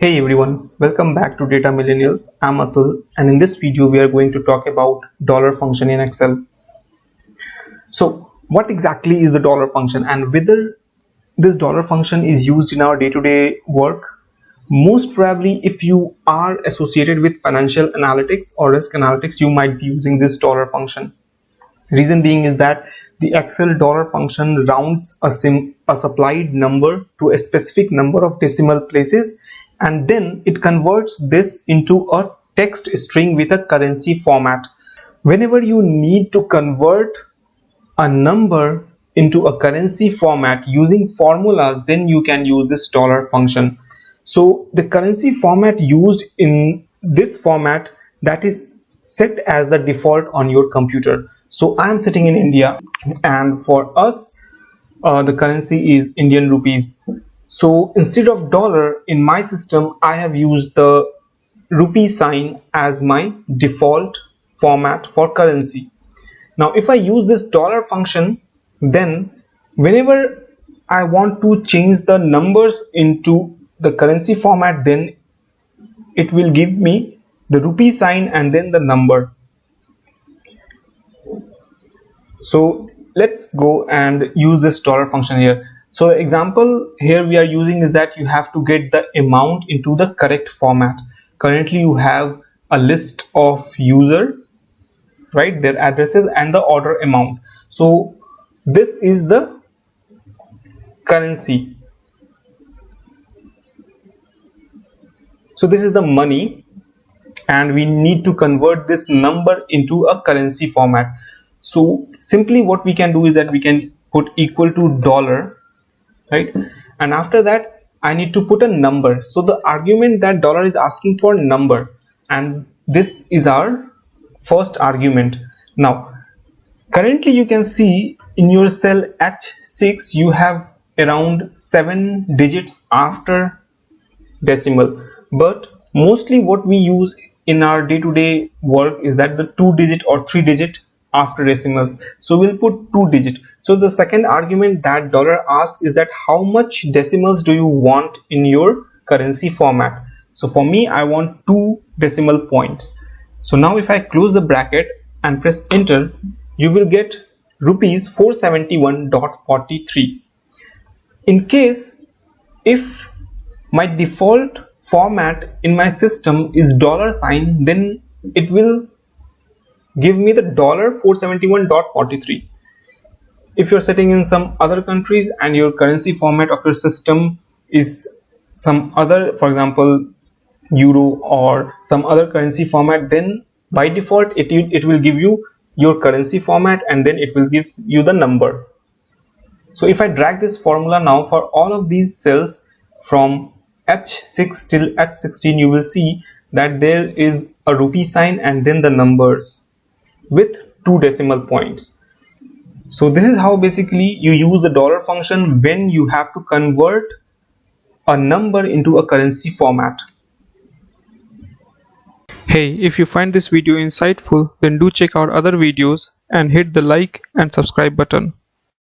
Hey everyone, welcome back to Data Millennials. I'm Atul, and in this video we are going to talk about dollar function in Excel. So what exactly is the dollar function and whether this dollar function is used in our day-to-day work? Most probably if you are associated with financial analytics or risk analytics, you might be using this dollar function. Reason being is that the Excel dollar function rounds a supplied number to a specific number of decimal places, and then it converts this into a text string with a currency format. Whenever you need to convert a number into a currency format using formulas, then you can use this dollar function. So the currency format used in this format, that is set as the default on your computer. So I am sitting in India, and for us the currency is Indian rupees. So instead of dollar in my system, I have used the rupee sign as my default format for currency. Now if I use this dollar function, then whenever I want to change the numbers into the currency format, then it will give me the rupee sign and then the number. So let's go and use this dollar function here. So the example here we are using is that you have to get the amount into the correct format. Currently you have a list of user, right, their addresses and the order amount. So this is the currency. So this is the money, and we need to convert this number into a currency format. So simply what we can do is that we can put equal to dollar, right, and after that I need to put a number. So the argument that dollar is asking for number, and this is our first argument. Now currently you can see in your cell H6 you have around 7 digits after decimal, but mostly what we use in our day-to-day work is that the 2-digit or 3-digit after decimals. So we'll put 2-digit. So the second argument that dollar asks is that how much decimals do you want in your currency format. So for me I want 2 decimal points. So now if I close the bracket and press enter, you will get rupees 471.43. in case if my default format in my system is dollar sign, then it will give me the $471.43. if you're sitting in some other countries and your currency format of your system is some other, for example euro or some other currency format, then by default it will give you your currency format and then it will give you the number. So if I drag this formula now for all of these cells from H6 till H16, you will see that there is a rupee sign and then the numbers with 2 decimal points. So this is how basically you use the dollar function when you have to convert a number into a currency format. Hey, if you find this video insightful, then do check out other videos and hit the like and subscribe button.